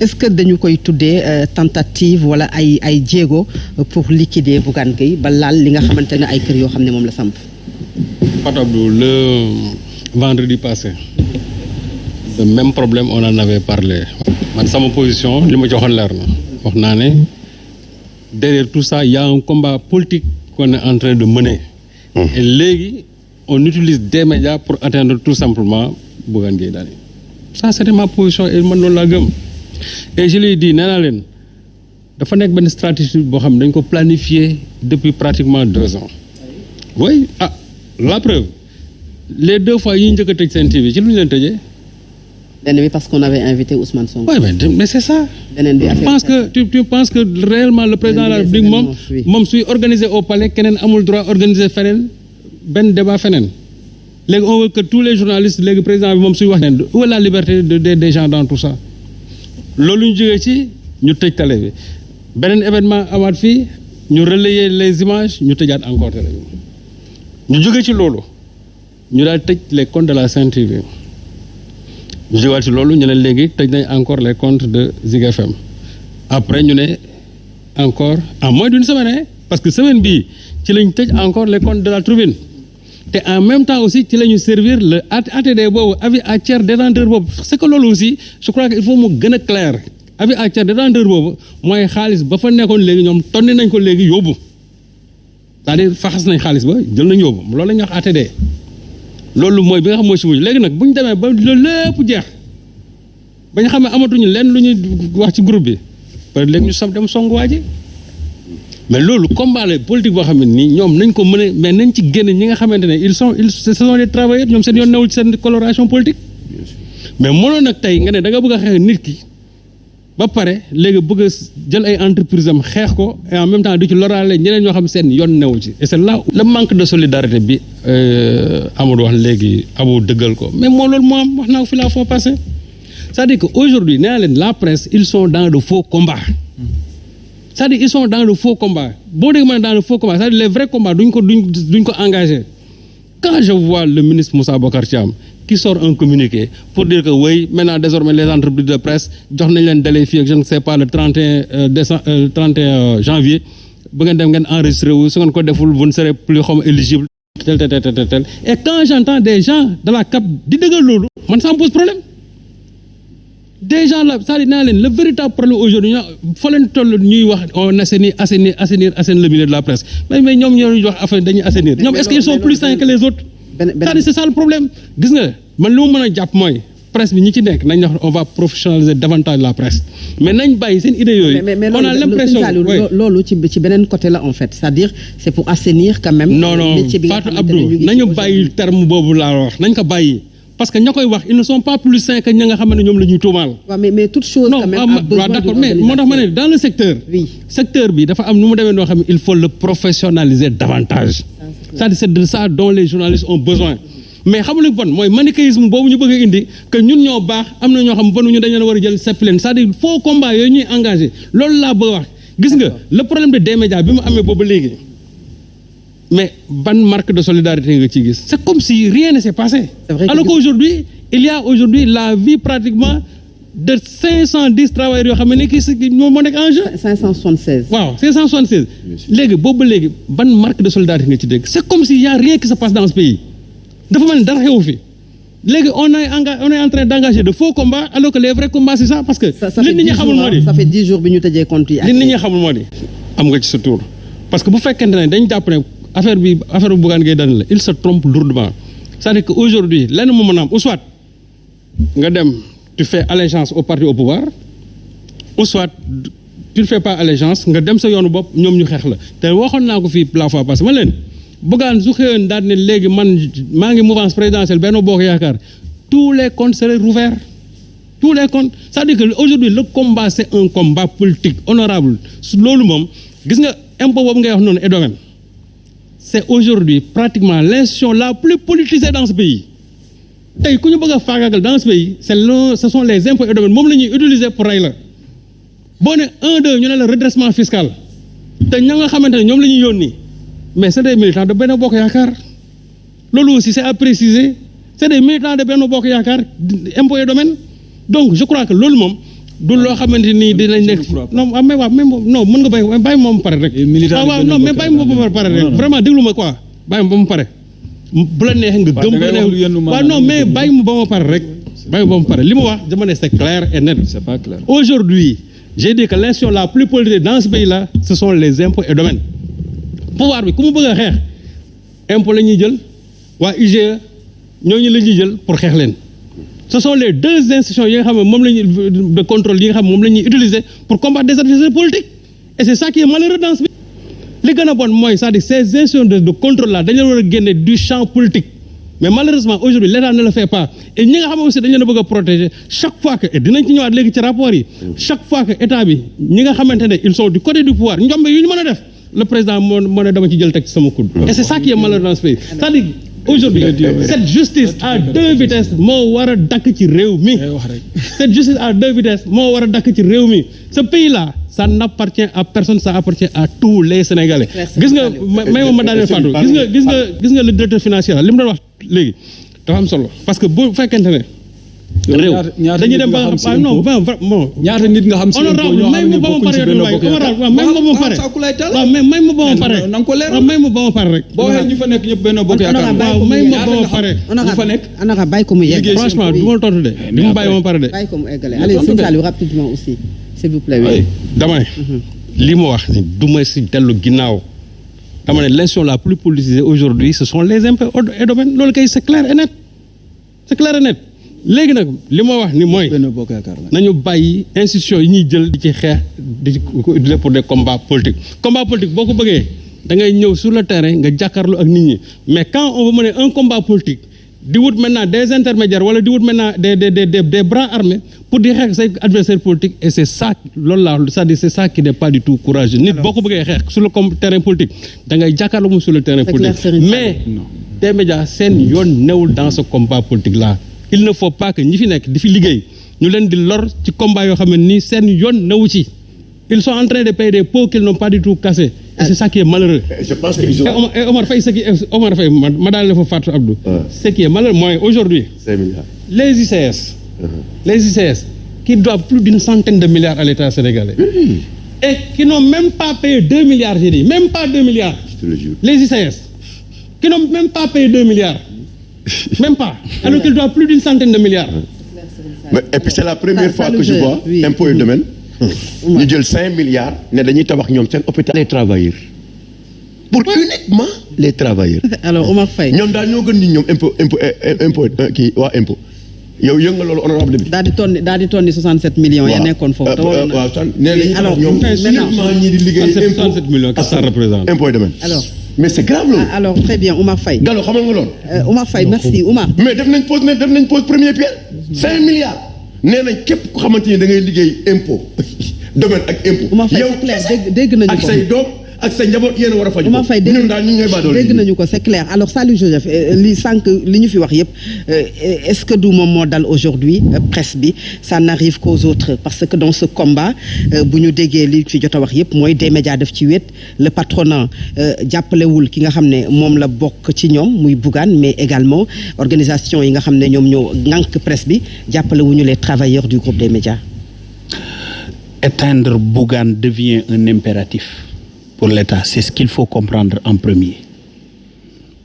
est-ce que dañu koy tuddee tentative wala ay jéego pour liquider Bougane Gueye ba laal li nga xamante ne ay kër yoo xam ne moom la samp. Fatou Abdou, le vendredi passé le même problème on en avait parlé. man sama position li ma ci waxoon leer na wax naa ne derrière tout ça il y a un combat politique qu'on est en train de mener. Et léegi on utilise des médias pour atteindre tout simplement Bougane Gueye Dany. Ça c'était ma position et man loolu laa gëm. Et je l'ai dit nee naa leen dafa nekk benn stratégie boo xam ne dañ ko planifier depuis pratiquement 2 ans. Oui, la preuve les 2 fois yi ñu njëkk a tëj seen TV ci lu ñu leen tëjee. benn bi parce qu'on avait invité Ousmane Sonko. Oui, mais c'est ça. beneen bi tu penses que réellement le président de la République moom suy organiser au palais keneen amul droit organiser feneen benn débat feneen. léegi on veut que tous les journalistes léegi président bi moom suy wax ne où est la liberté des gens dans tout ça. loolu ñu jógee ci ñu tëj télé bi beneen événement amaat fii ñu relayer les images ñu tëjaat encore télé bi ñu jógee ci loolu ñu daal tëj les comptes de la Sen TV ñu jógewaat ci loolu ñu ne léegi tëj nañ encore les comptes de Zik FM après ñu ne encore en moins d'une semaine parce que semaine bii ci lañ tëj encore les comptes de la Tribune te en même temps aussi ci la ñu servir le ATD boobu avis à tiers détenteur boobu c'est que loolu aussi je crois que il faut mu gën a clair avis à tiers détenteur boobu mooy xaalis ba fa nekkoon léegi ñoom tonni nañ ko léegi yóbbu c'est-à-dire faxas nañ xaalis ba jël nañ yóbbu loolu la ñuy wax ATD loolu mooy bi nga xam mooy si mujj léegi nag bu ñu demee ba loolu lépp jeex ba ñu xam ne amatuñu lenn lu ñuy wax ci groupe bi peut-être léegi ñu sam dem songuwaa ji mais loolu combat la politique boo xam ne nii ñoom nañ ko mën a mais nañ ci génn ñi nga xamante ne ce sont des travailleurs ñoom seen yoon newul ci seen coloration politique mais mënoon nag tey nga ne da nga bëgg a xeex nit ki ba pare léegi bëgg a jël ay entreprise am xeex ko et en même temps du ci loraale ñeneen ñoo xam seen yoon newu ci et c'est là le manque de solidarité bi Amadou wax léegi Abou dëggal ko mais moo loolu moo am wax naa ko fi la fois passé c'est-à-dire que aujourd'hui nee naa leen la presse ils sont dans de faux combats c'est-à-dire ils sont dans le faux combat boo dégg ma ne dans le faux combat c'est-à-dire les vrais combats duñ ko engagé quand je vois le ministre Moussa Bocar Thiam qui sort un communiqué pour dire que oui maintenant désormais les entreprises de presse jox nañ leen délai fii ak je ne sais pas le 31 janvier ba ngeen dem ngeen enregistré wu su ngeen ko deful vous ne serez plus comme éligible tel et quand j'entends des gens de la CAP di dëggal loolu man ça me pose problème des gens là c'est-à-dire naa leen le véritable problème aujourd'hui fa leen toll ñuy wax on assainir le milieu de la presse mais ñoom ñoo wax affaire dañuy assainir ñoom est-ce qu'ils sont plus sains que les autres c'est-à-dire c'est ça le problème gis nga man li ma mën a jàpp mooy presse bi ñi ci nekk nañ wax on va professionnaliser davantage la presse mais nañ bàyyi seen idée yooyu on a l'impression loolu ci beneen côté la en fait c'est-à-dire c'est pour assainir quand même non Fatou Abdou nañu bàyyi terme boobu laa wax nañ ko bàyyi parce que ña koy wax ils ne sont pas plus sains que ña nga xam ne ñoom la ñuy tuumaal. waaw mais toute chose quand même a besoin d'accord mais moo tax ma ne dans le secteur. Oui. Secteur bi dafa am nu mu demee noo xam ne il faut le professionnaliser davantage. C'est-à-dire c'est de ça dont les journalistes ont besoin. mais xamuñu bon mooy manichéisme boobu ñu bëgg a indi que ñun ñoo baax am na ñoo xam bonuñu dañu leen war a jël seppi leen c'est-à-dire faux combat yooyu ñuy engagé loolu laa bëgg a wax gis nga le problème de D-Média bi mu amee boobu léegi. mais ban marque de solidarité nga ciy gis c'est comme si rien ne s'est passé alors qu'aujourd'hui il y a aujourd'hui la vie pratiquement de 510 travailleurs yoo xam ne kii moo nekk en jeu 576 waaw 576 léegi boobu ba léegi ban marque de solidarité nga ci dégg c'est comme si y a rien qui se passe dans ce pays dafa mel ni dara xewu fi léegi on est en train d'engager de faux combats alors que les vrais combats c'est ça parce que li nit ñi xamul moo di ça fait 10 jours bi ñu tëjee compte yi li nit ñi xamul moo di am nga ci sa tour parce que bu fekkente ne dañ jàpp ne affaire bu Bougane Gueye Dany la il se trompe lourdement c'est-à-dire que aujourd'hui lenn mu mën a am ou soit nga dem tu fais allégeance au parti au pouvoir ou soit tu ne fais pas allégeance nga dem sa yoonu bopp ñoom ñu xeex la te waxoon naa ko fii la fois parce que man leen Bougane su xëyoon daal ne léegi man maa ngi mouvance présidentielle Benno Bokk Yaakaar tous les comptes seraient rouverts tous les comptes c'est-à-dire que aujourd'hui le combat c'est un combat politique honorable loolu moom gis nga impôt boobu ngay wax noonu et domaine c'est aujourd'hui pratiquement l'institution la plus politisée dans ce pays tey ku ñu bëgg a faagaagal dans ce pays ce sont les impôts et domaines moom la ñuy utiliser pour rey la boo ne 1-2 ñu ne la redressement fiscal te ña nga xamante ne ñoom la ñuy yónni mais c'est des militants de Benno Bokk Yaakaar loolu aussi c'est à préciser c'est des militants de Benno Bokk Yaakaar impôts et domaines donc je crois que loolu moom du loo xamante ni dinañ nekk non mais waaw même non mën nga bàyyi moom pare rek waaw non mais bàyyi moom ba pare rek vraiment déglu ma quoi bàyyi ma ba mu pare bu la neexee nga gëm bu la neexee waaw non mais bàyyi ma ba ma pare rek bàyyi ma ba ma pare li ma wax dama ne c'est clair et net. C'est pas clair. Aujourd'hui j'ai dit que l'institution la plus politisée dans ce pays là ce sont les impôts et domaines pouvoir bi ku mu bëgg a xeex impôt la ñuy jël waa IGE ñooñu la ñuy jël pour xeex leen ce sont les deux institutions yi nga xam ne moom la ñuy de contrôle yi nga xam ne moom la ñuy utiliser pour combattre des adversaires politiques et c'est ça qui est malheureux dans ce pays. li gën a bon mooy c'est-à-dire ces institutions de contrôle là dañu war a génne du champ politique mais malheureusement aujourd'hui l'État ne le fait pas et ñi nga xam ne aussi dañu leen a bëgg a protéger chaque fois que et dinañ ci ñëwaat léegi ci rapport yi chaque fois que état bi ñi nga xamante ne ils sont du côté du pouvoir njombe yu ñu mën a def le président moo ne dama ci jël teg ci sama coude et c'est ça qui est malheureux dans ce pays c'est-à-dire aujourd'hui cette justice à deux vitesses moo war a dakk ci réew mi cette justice à deux vitesses moo war a dakk ci réew mi ce pays là ça n'appartient à personne ça appartient à tous les Sénégalais gis nga may ma daaneel Fatou gis nga le directeur financier la li mu doon wax léegi dafa am solo parce que bu fekkente ne réew dañuy dem ba nga non bon ñaata nit nga xam si honorable may ma ba ma pare honorable may ma ba ma pare waaw mais may ma ba ma pare na nga ko leer may ma ba ma pare rek boo waxee ñu fa nekk ñëpp benn bokk yaakaar waaw may ma ba ma pare ñu fa nekk Honorable bàyyi ko mu yegg franchement du ma tontu de du ma bàyyi ba ma pare de bàyyi ko mu eggale allez Sëñ Saliou rapidement aussi s'il vous plaît dama ne li ma wax ni du ma si dellu ginnaaw dama ne l'institution la plus politisée aujourd'hui ce sont les impôts et domaines loolu kay c'est clair et net c'est clair et net léegi nag li ma wax ni mooy nañu bàyyi institution yi ñuy jël di ci xeex di ko utiliser pour des combats politiques combat politique boo ko bëggee da ngay ñëw sur le terrain nga jàkkaarloo ak nit ñi mais quand on veut mener un combat politique di wut maintenant des intermédiaires wala di wut maintenant des bras armés pour di xeex say adversaires politiques et c'est ça loolu la c'est-à-dire c'est ça qui n'est pas du tout courageux nit boo ko bëggee xeex sur le terrain politique da ngay jàkkaarloo moom sur le terrain politique mais des médias seen yoon newul dans ce combat politique là il ne faut pas que ñi fi nekk di fi liggéey ñu leen di lor ci combat yoo xam ne nii seen yoon newu ci ils sont en train de payer des pots qu'ils n'ont pas du tout cassés et c'est ça qui est malheureux. Je pense que Omar Faye Omar Faye ma daal la fa Fatou Abdou. Ce qui est malheureux mooy aujourd'hui les ICS qui doivent plus d'une centaine de milliards à l'État sénégalais et qui n'ont même pas payé 2 milliards j'ai dit même pas 2 milliards. Je te le jure. Les ICS qui n'ont même pas payé 2 milliards. Même pas. Alors qu'il doit plus d'une centaine de milliards. Mais, et puis c'est la première fois que je vois impôts et domaines ñu jël 5 milliards ne dañuy tabax ñoom seen hôpital les travailleurs pour uniquement les travailleurs. Alors Omar Faye ñoom daal ñoo gën nit ñoom impôt kii waa impôt yow yëg nga loolu honorable bi. daal di tonni 67 millions. ya nekkoon foofu. waaw nee nañu tabax ñoom uniquement ñi di liggéey impôt 67 millions qu'est-ce que ça représente. impôt et domaines. alors mais c'est grave loolu. alors très bien Omar Faye. Gallo xamal nga loolu. Omar Faye merci Omar. mais def nañ pose première pierre 5 milliards nee nañ képp ku xamante ni da ngay liggéey impôt domaine ak impôt. Omar Faye c'est clair dégg nañu ko ak say doom ak sa njaboot yéen a war a faj. Omar Faye ñun daal ñun ñooy baadoolo dégg nañu ko c'est clair alors Saliou Joseph li sànq li ñu fi wax yëpp est-ce que du moom moo dal aujourd'hui presse bi ça n'arrive qu'aux autres parce que dans ce combat bu ñu déggee li fi jot a wax yëpp mooy des médias def ci wet le patronat jàppalewul ki nga xam ne moom la bokk ci ñoom muy Bougane mais également organisation yi nga xam ne ñoom ñoo ŋànk presse bi jàppalewuñu les travailleurs du groupe des médias. Éteindre Bougane devient un impératif pour l'État. C'est ce qu'il faut comprendre en premier.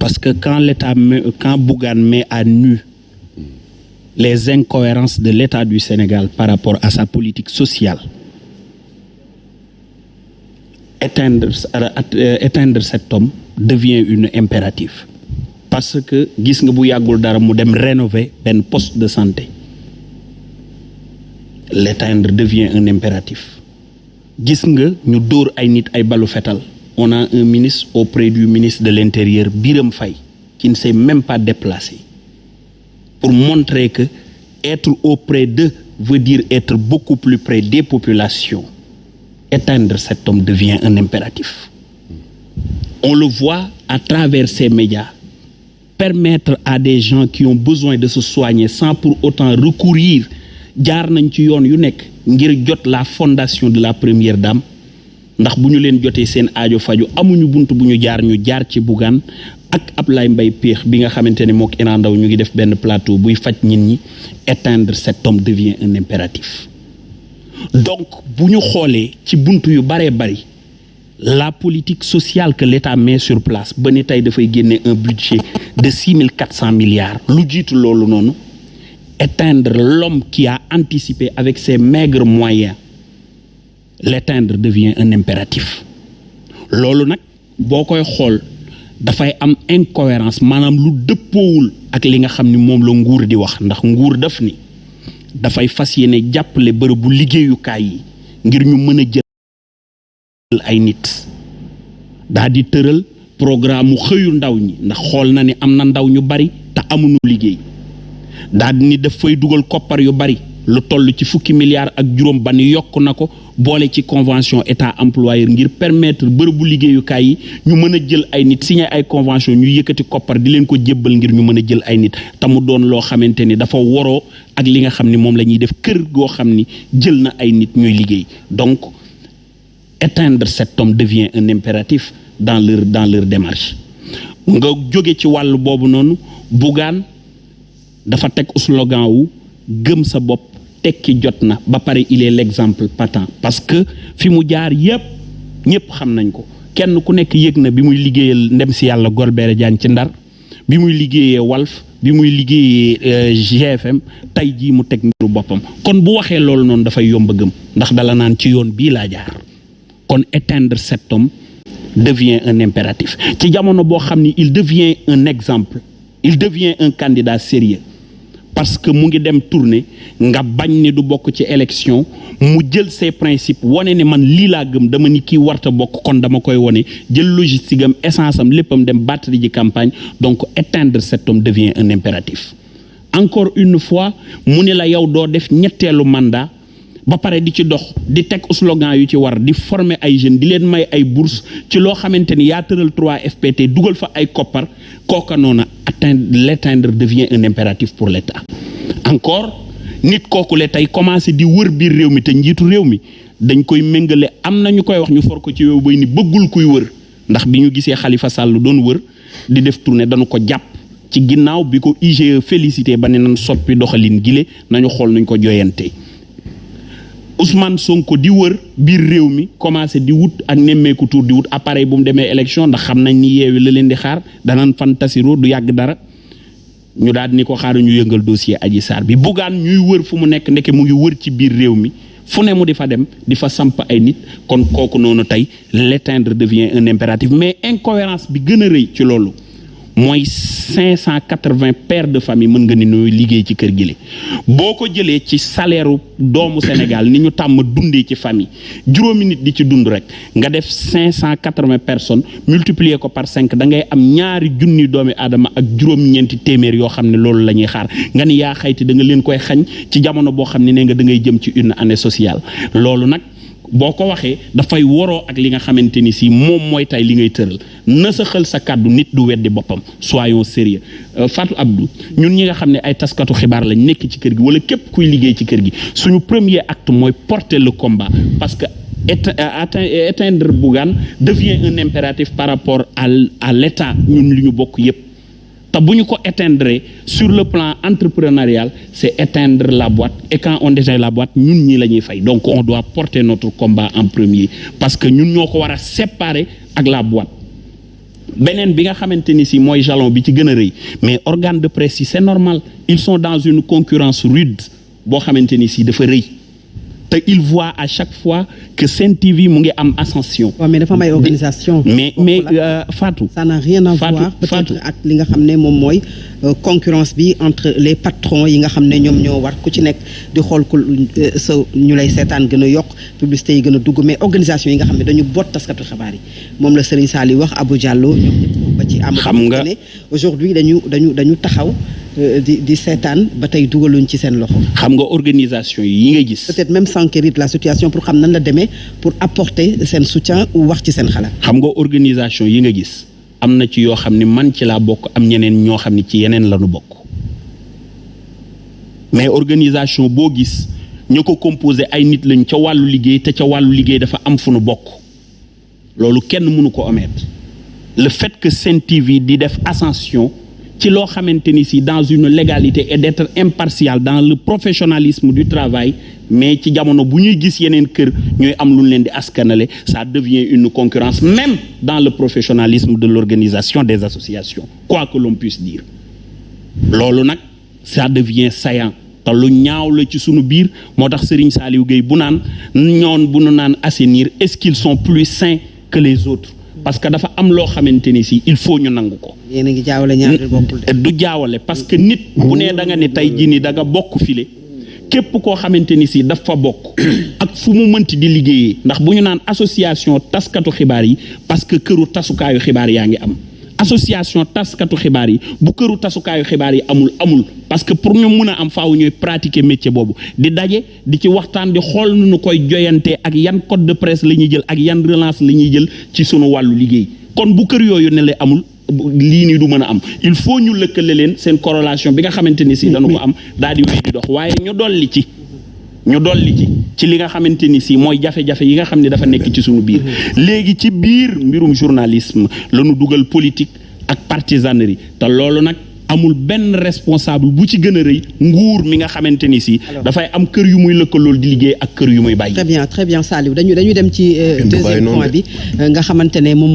Parce que quand Bougane met à nu les incohérences de l'État du Sénégal par rapport à sa politique sociale, éteindre cet homme devient un impératif. Parce que gis nga bu yàggul dara mu dem rénover benn poste de santé. L'éteindre devient un impératif. Gis nga ñu dóor ay nit ay balu fetal. On a un ministre auprès du ministre de l'Intérieur, Birame Faye, qui ne s'est même pas déplacé pour montrer que être auprès d'eux veut dire être beaucoup plus près des populations. Éteindre cet homme devient un impératif. On le voit à travers ces médias. Permettre à des gens qui ont besoin de se soigner sans pour autant recourir jaar nañ ci yoon yu nekk ngir jot la fondation de la première dame ndax bu ñu leen jotee seen aajo faju amuñu bunt bu ñu jaar ci Bougane ak Ablaye Mbaye Péex bi nga xamante ne mook Iran Ndaw ñu ngi def benn plateau buy faj nit ñi. Éteindre cet homme devient un impératif. donc bu ñu xoolee ci buntu yu baree bari la politique sociale que l'État met sur place ba ni tey dafay génne un budget de 6400 milliards lu jiitu loolu noonu éteindre l'homme qui a anticipé avec ses maigres moyens l'éteindre devient un impératif loolu nag boo koy xool dafay am incohérence maanaam lu dëppoowul ak li nga xam ni moom la nguur di wax ndax nguur daf ni dafay fas yéene jàppale bërëbu liggéeyukaay yi ngir ñu mën a jël ay nit daa di tëral programme mu xëyu ndaw ñi ndax xool na ni am na ndaw ñu bari te amuñu liggéey daa di ni daf fay dugal koppar yu bari lu toll ci 10 milliards ak juróom ba ni yokk na ko boole ci convention état employeur ngir permettre bërëbu liggéeyukaay yi ñu mën a jël ay nit signé ay convention ñu yëkkati koppar di leen ko jébbal ngir ñu mën a jël ay nit te mu doon loo xamante ni dafa waroo ak li nga xam ni moom la ñuy def kër goo xam ni jël na ay nit ñuy liggéey donc éteindre cet homme devient un impératif dans leur démarche nga jóge ci wàllu boobu noonu Bougane dafa teg slogan wu gëm sa bopp tekki jot na ba pare il est l'exemple patent parce que fi mu jaar yépp ñépp xam nañ ko kenn ku nekk yëg na bi muy liggéeyal ndem si yàlla Golbert Diagne ci Ndar bi muy liggéeyee Walf bi muy liggéeyee GFM tey jii mu teg mbiru boppam kon bu waxee loolu noonu dafay yomb a gëm ndax dala naan ci yoon bii laa jaar kon éteindre cet homme devient un impératif ci jamono boo xam ni il devient un exemple il devient un candidat sérieux parce que mu ngi dem tourner nga bañ ne du bokk ci élection mu jël ses principes wane ne man lii laa gëm dama ni kii warta bokk kon dama koy wane jël logistique am essence am léppam dem battre ji campagne donc éteindre cet homme devient un impératif encore une fois mu ne la yow doo def ñetteelu mandat ba pare di ci dox di teg slogan yu ci war di former ay jeunes di leen may ay bourse ci loo xamante ni yaa tëral 3FPT dugal fa ay koppar kooka noona l'éteindre devient un impératif pour l'État encore nit kooku le tey commencé di wër biir réew mi te njiitu réew mi dañ koy méngale am na ñu koy wax ñu for ko ci yow bay ni bëggul kuy wër ndax bi ñu gisee Khalifa Sall doon wër di def tournée dañu ko jàpp ci ginnaaw bi ko IGE félicité ba ne nan soppi doxalin gile nañu xool nuñ ko joyante Ousmane Sonko di wër biir réew mi commencé di wut ak nemmeeku tour di wut appareil bu mu demee élection ndax xam nañ ni yeewi la leen di xaar danaan fantasiro du yàgg dara ñu daal ni ko xaaru ñu yëngal dossier Adji Sarr bi Bougane ñuy wër fu mu nekk ndeke mu ngi wër ci biir réew mi fu ne mu di fa dem di fa samp ay nit kon kooku noonu tey l'éteindre devient un impératif mais incohérence bi gën a rëy ci loolu mooy 580 pères de famille mën nga ni nooy liggéey ci kër gi li boo ko jëlee ci salaire doomu Sénégal ni ñu tàmm dundee ci famille juróomi nit di ci dund rek nga def 580 personnes multiplier ko par 5 da ngay am ñaari junni doomi aadama ak juróom-ñeenti téeméer yoo xam ne loolu la ñuy xaar nga ni yaa xayti da nga leen koy xañ ci jamono boo xam ne nee nga da ngay jëm ci une année sociale loolu nag boo ko waxee dafay waroo ak li nga xamante ni si moom mooy tey li ngay tëral na sa xel sa kàddu nit du weddi boppam soyons sérieux Fatou Abdou ñun ñi nga xam ne ay taskatu xibaar lañ nekk ci kër gi wala képp kuy liggéey ci kër gi suñu premier acte mooy porter le combat parce que éteindre Bougane devient un impératif par rapport à l'État ñun li ñu bokk yépp te bu ñu ko éteindre sur le plan entrepreneurial c'est éteindre la boîte et quand on éteint la boîte ñun ñi la ñuy fay donc on doit porter notre combat en premier parce que ñun ñoo ko war a séparer ak la boîte beneen bi nga xamante ni si mooy jalon bi ci gën a rëy mais organes de presse yi c'est normal ils sont dans une concurrence rude boo xamante ni si dafa rëy te il voit à chaque fois que Sen TV mu ngi am ascension. waaw mais dafa am ay organisation mais Fatou. ça n'a rien à voir peut-être ak li nga xam ne moom mooy concurrence bi entre les patrons yi nga xam ne ñoom ñoo war ku ci nekk di xool ku sa ñu lay seetaan gën a yokk publicité yi gën a dugg mais organisation yi nga xam ne dañu boot taskatu xabaar yi moom la Serigne Sall wax Abou Diallo ñoom ñëpp ba ci am. xam nga ne aujourd'hui dañu taxaw. di seetaan ba tey dugaluñ ci seen loxo. xam nga organisation yi nga gis. peut-être même s'enquérir la situation pour xam nan la demee pour apporter seen soutien ou wax ci seen xalaat. xam nga organisation yi nga gis am na ci yoo xam ne man ci laa bokk am ñeneen ñoo xam ne ci yeneen la ñu bokk mais organisation boo gis ñu ko composé ay nit lañ ca wàllu liggéey te ca wàllu liggéey dafa am fu nu bokk loolu kenn mënu ko omettre le fait que Sen TV di def ascension ci loo xamante ni si dans une légalité et d'être impartial dans le professionnalisme du travail mais ci jamono bu ñuy gis yeneen kër ñooy am lu ñu leen di askanale ça devient une concurrence même dans le professionnalisme de l'organisation des associations quoi que l'on puisse dire loolu nag ça devient saillant te lu ñaaw la ci sunu biir moo tax Serigne Saliou Gueye bu naan ñoon bu nu naan assainir est-ce qu'ils sont plus sains que les autres parce que dafa am loo xamante ni si il faut ñu nangu ko. yéen a ngi jaawale ñaari bokkul de. du jaawale parce que nit bu nee da nga ne tey jii nii da nga bokk file képp koo xamante ni si daf fa bokk ak fu mu mënti di liggéeyee ndax bu ñu naan association taskatu xibaar yi parce que këru tasukaayu xibaar yaa ngi am. association taskatu xibaar yi bu këru tasukaayu xibaar yi amul parce que pour ñu mun a am faaw ñooy pratiquer métier boobu di daje di ci waxtaan di xool nu ñu koy joyantee ak yan code de presse la ñuy jël ak yan relance la ñuy jël ci sunu wàllu liggéey kon bu kër yooyu ne la amul lii nii du mën a am il faut ñu lëkkale leen seen corrélation bi nga xamante ni si dañu ko am daal di wéy di dox waaye ñu dolli ci li nga xamante ni si mooy jafe-jafe yi nga xam ne dafa nekk ci sunu biir léegi ci biir mbirum journalisme la ñu dugal politique ak partisanerie te loolu nag amul benn responsable bu ci gën a rëy nguur mi nga xamante ni si dafay am kër yu muy lëkkalool di liggéey ak kër yu muy bàyyi. Très bien Saliou dañu dem ci deuxième point bi nga xamante ne moom